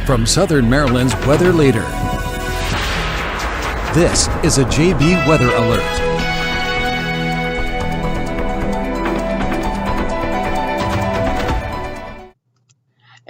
from Southern Maryland's weather leader. This is a JB Weather Alert.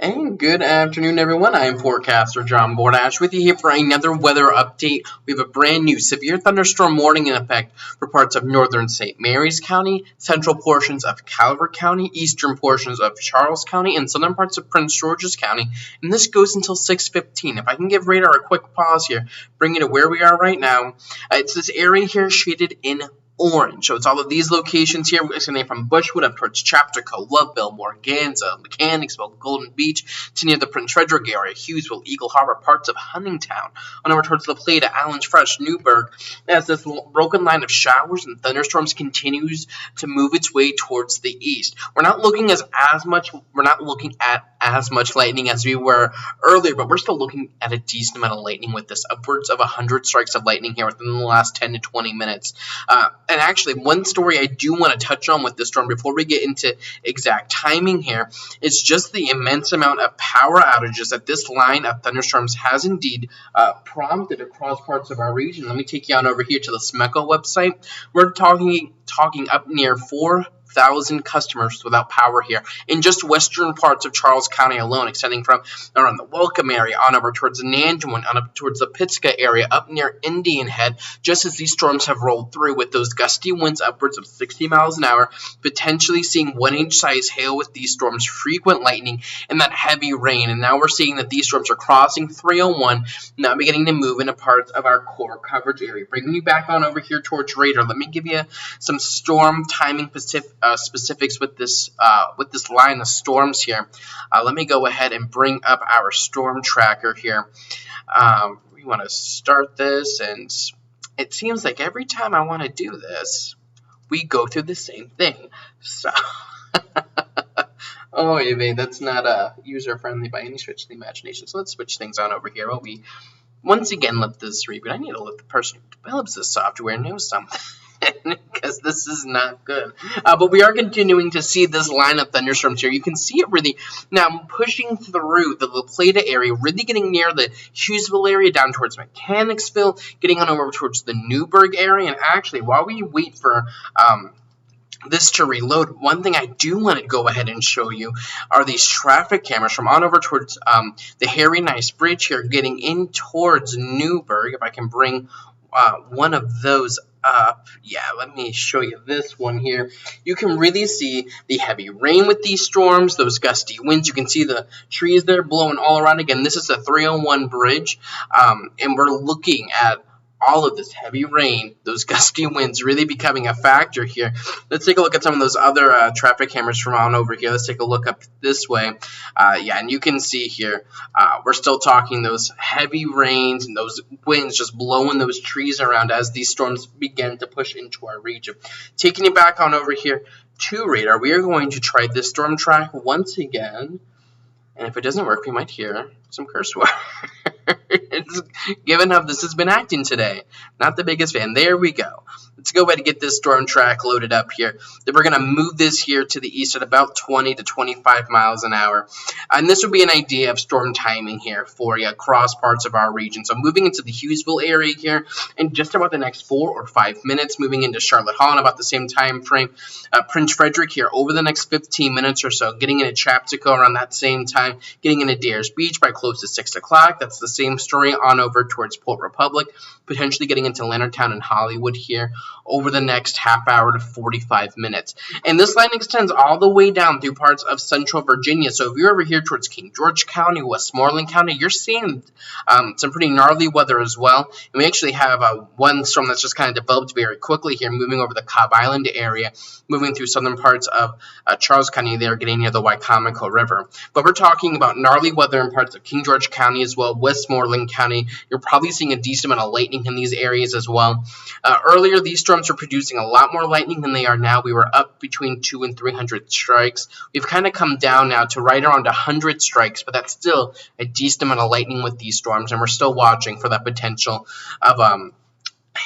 And good afternoon, everyone. I am forecaster John Bordash with you here for another weather update. We have a brand new severe thunderstorm warning in effect for parts of northern St. Mary's County, central portions of Calvert County, eastern portions of Charles County, and southern parts of Prince George's County. And this goes until 6:15. If I can give radar a quick pause here, bring it to where we are right now. It's this area here shaded in orange. So it's all of these locations here. It's going to be from Bushwood up towards Chaptico, Loveville, Morganza, Mechanicsville, Golden Beach, to near the Prince Frederick area, Hughesville, Eagle Harbor, parts of Huntingtown, on over towards La Plata, Allen's Fresh, Newburgh, as this broken line of showers and thunderstorms continues to move its way towards the east. We're not looking at as much lightning as we were earlier, but we're still looking at a decent amount of lightning with this, upwards of 100 strikes of lightning here within the last 10 to 20 minutes. And actually, one story I do want to touch on with this storm before we get into exact timing here is just the immense amount of power outages that this line of thunderstorms has indeed prompted across parts of our region. Let me take you on over here to the SMECO website. We're talking up near 4,000 customers without power here in just western parts of Charles County alone, extending from around the Welcome area on over towards the Nanjouan, on up towards the Pittsca area, up near Indian Head, just as these storms have rolled through with those gusty winds upwards of 60 miles an hour, potentially seeing 1-inch size hail with these storms, frequent lightning, and that heavy rain. And now we're seeing that these storms are crossing 301, now beginning to move into parts of our core coverage area. Bringing you back on over here towards radar, let me give you some storm timing specifics with this line of storms here. Let me go ahead and bring up our storm tracker here. We want to start this, and it seems like every time I want to do this, we go through the same thing. So, oh, man, that's not user-friendly by any stretch of the imagination. So let's switch things on over here. Well, we once again let this reboot. I need to let the person who develops this software know something, because this is not good. But we are continuing to see this line of thunderstorms here. You can see it really now pushing through the La Plata area, really getting near the Hughesville area, down towards Mechanicsville, getting on over towards the Newburgh area. And actually, while we wait for this to reload, one thing I do want to go ahead and show you are these traffic cameras from on over towards the Harry Nice Bridge here, getting in towards Newburgh. If I can bring one of those up. Yeah, let me show you this one here. You can really see the heavy rain with these storms, those gusty winds. You can see the trees there blowing all around. Again, this is a 301 bridge, and we're looking at all of this heavy rain, those gusty winds really becoming a factor here. Let's take a look at some of those other traffic cameras from on over here. Let's take a look up this way. Yeah, and you can see here, we're still talking those heavy rains and those winds just blowing those trees around as these storms begin to push into our region. Taking it back on over here to radar, we are going to try this storm track once again. And if it doesn't work, we might hear some curse words. Given how this has been acting today. Not the biggest fan. There we go. Let's go ahead and get this storm track loaded up here. Then we're going to move this here to the east at about 20 to 25 miles an hour. And this would be an idea of storm timing here for you across parts of our region. So moving into the Hughesville area here in just about the next 4 or 5 minutes. Moving into Charlotte Hall in about the same time frame. Prince Frederick here over the next 15 minutes or so. Getting into Chaptico around that same time. Getting into Dares Beach by close to 6 o'clock. That's the same story on over towards Port Republic. Potentially getting into Leonardtown and Hollywood here over the next half hour to 45 minutes. And this line extends all the way down through parts of central Virginia. So if you're over here towards King George County, Westmoreland County, you're seeing some pretty gnarly weather as well. And we actually have one storm that's just kind of developed very quickly here, moving over the Cobb Island area, moving through southern parts of Charles County there, getting near the Wycomico River. But we're talking about gnarly weather in parts of King George County as well, Westmoreland County. You're probably seeing a decent amount of lightning in these areas as well. Earlier, these storms were producing a lot more lightning than they are now. We were up between 200 and 300 strikes. We've kind of come down now to right around 100 strikes, but that's still a decent amount of lightning with these storms, and we're still watching for that potential of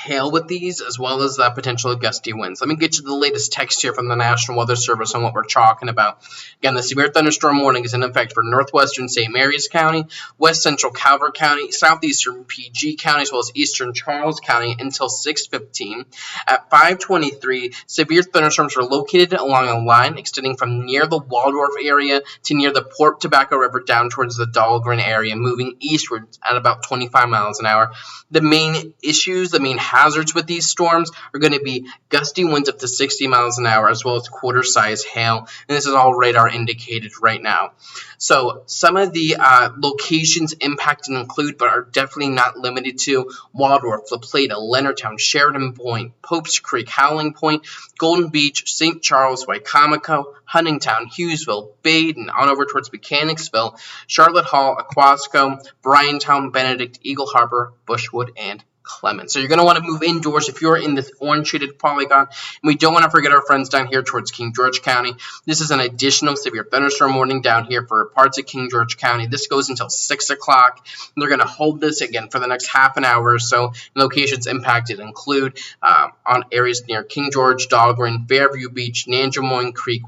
hail with these, as well as potential gusty winds. Let me get you the latest text here from the National Weather Service on what we're talking about. Again, the severe thunderstorm warning is in effect for northwestern St. Mary's County, west central Calvert County, southeastern PG County, as well as eastern Charles County until 6:15. At 5:23, severe thunderstorms are located along a line extending from near the Waldorf area to near the Port Tobacco River down towards the Dahlgren area, moving eastward at about 25 miles an hour. The main issues, the main hazards with these storms are going to be gusty winds up to 60 miles an hour, as well as quarter-size hail, and this is all radar indicated right now. So some of the locations impacted include, but are definitely not limited to, Waldorf, La Plata, Leonardtown, Sheridan Point, Popes Creek, Howling Point, Golden Beach, St. Charles, Wicomico, Huntingtown, Hughesville, Baden, on over towards Mechanicsville, Charlotte Hall, Aquasco, Bryantown, Benedict, Eagle Harbor, Bushwood, and Clemens. So you're going to want to move indoors if you're in this orange shaded polygon. And we don't want to forget our friends down here towards King George County. This is an additional severe thunderstorm warning down here for parts of King George County. This goes until 6 o'clock. They're going to hold this again for the next half an hour or so. Locations impacted include on areas near King George, Dahlgren, Fairview Beach, Nanjemoyne Creek,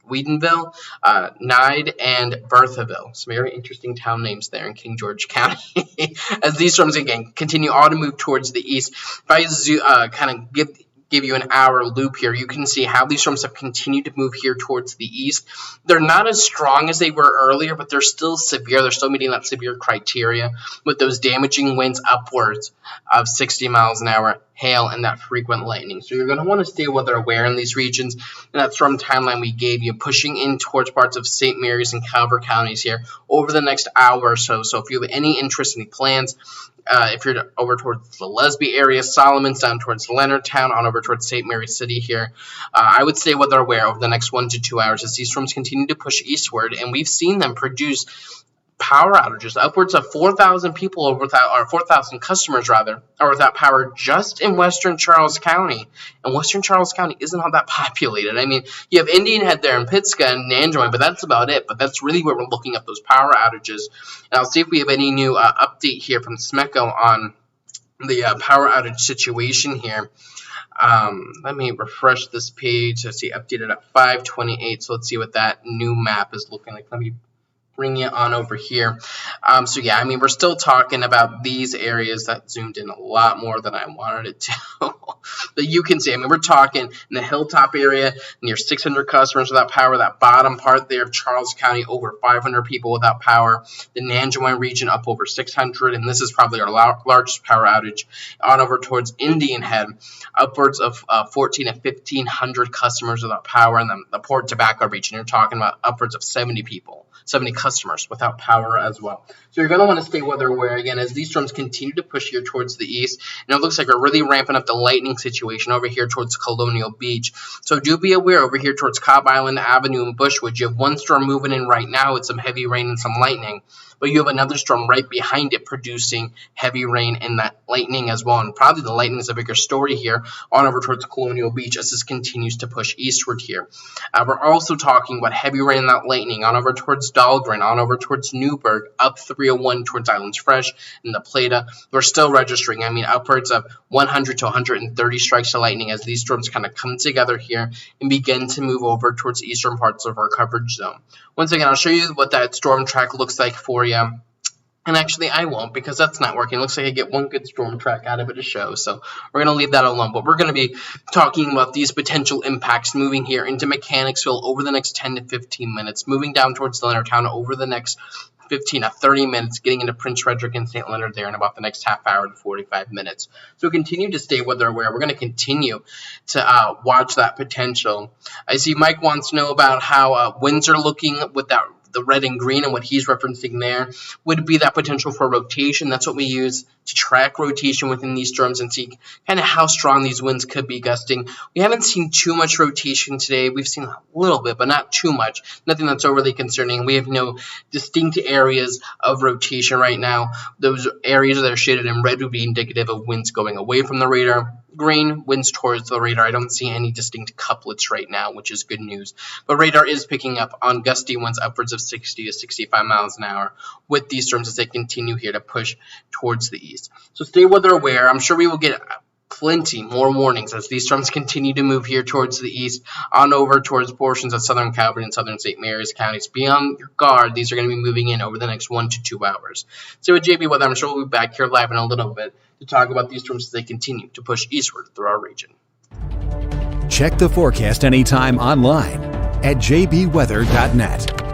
Wheatonville, Nide, and Bertheville. Some very interesting town names there in King George County. As these storms, again, continue on to move towards the east. If I kind of give you an hour loop here, you can see how these storms have continued to move here towards the east. They're not as strong as they were earlier, but they're still severe. They're still meeting that severe criteria with those damaging winds upwards of 60 miles an hour, hail, and that frequent lightning. So you're going to want to stay weather aware in these regions. And that storm timeline we gave you, pushing in towards parts of St. Mary's and Calvert counties here over the next hour or so. So if you have any interest, any plans, if you're over towards the Lesby area, Solomon's, down towards Leonardtown, on over towards St. Mary's City here, I would stay weather aware over the next 1 to 2 hours as these storms continue to push eastward, and we've seen them produce power outages. Upwards of 4,000 people or 4,000 customers rather are without power just in western Charles County. And western Charles County isn't all that populated. I mean, you have Indian Head there and Pittsca and Nanjemoyne, but that's about it. But that's really where we're looking at those power outages. And I'll see if we have any new update here from SMECO on the power outage situation here. Let me refresh this page. Let's see, updated at 5:28. So let's see what that new map is looking like. Let me bring you on over here. So yeah, I mean, we're still talking about these areas. That zoomed in a lot more than I wanted it to. But you can see, I mean, we're talking in the hilltop area, near 600 customers without power. That bottom part there of Charles County, over 500 people without power. The Nanjemoyne region up over 600, and this is probably our largest power outage. On over towards Indian Head, upwards of 14 to 1,500 customers without power. And then the Port Tobacco region, you're talking about upwards of 70 customers without power as well. So you're going to want to stay weather aware again as these storms continue to push here towards the east. And it looks like we're really ramping up the lightning situation over here towards Colonial Beach. So do be aware over here towards Cobb Island Avenue and Bushwood. You have one storm moving in right now with some heavy rain and some lightning. But you have another storm right behind it producing heavy rain and that lightning as well. And probably the lightning is a bigger story here on over towards Colonial Beach as this continues to push eastward here. We're also talking about heavy rain and that lightning on over towards Dahlgren, on over towards Newburgh, up 301 towards Islands Fresh and the Plata. We're still registering, I mean, upwards of 100 to 130 strikes of lightning as these storms kind of come together here and begin to move over towards the eastern parts of our coverage zone. Once again, I'll show you what that storm track looks like for you. And actually, I won't because that's not working. It looks like I get one good storm track out of it to show. So we're going to leave that alone. But we're going to be talking about these potential impacts moving here into Mechanicsville over the next 10 to 15 minutes, moving down towards Leonardtown over the next 15 to 30 minutes, getting into Prince Frederick and St. Leonard there in about the next half hour to 45 minutes. So continue to stay weather aware. We're going to continue to watch that potential. I see Mike wants to know about how winds are looking with that the red and green, and what he's referencing there would be that potential for rotation. That's what we use to track rotation within these storms and see kind of how strong these winds could be gusting. We haven't seen too much rotation today. We've seen a little bit, but not too much. Nothing that's overly concerning. We have no distinct areas of rotation right now. Those areas that are shaded in red would be indicative of winds going away from the radar. Green, winds towards the radar. I don't see any distinct couplets right now, which is good news. But radar is picking up on gusty winds upwards of 60 to 65 miles an hour with these storms as they continue here to push towards the east. east. So stay weather aware. I'm sure we will get plenty more warnings as these storms continue to move here towards the east, on over towards portions of southern Calvert and southern St. Mary's counties. Be on your guard. These are going to be moving in over the next 1 to 2 hours. So with JB Weather, I'm sure we'll be back here live in a little bit to talk about these storms as they continue to push eastward through our region. Check the forecast anytime online at jbweather.net.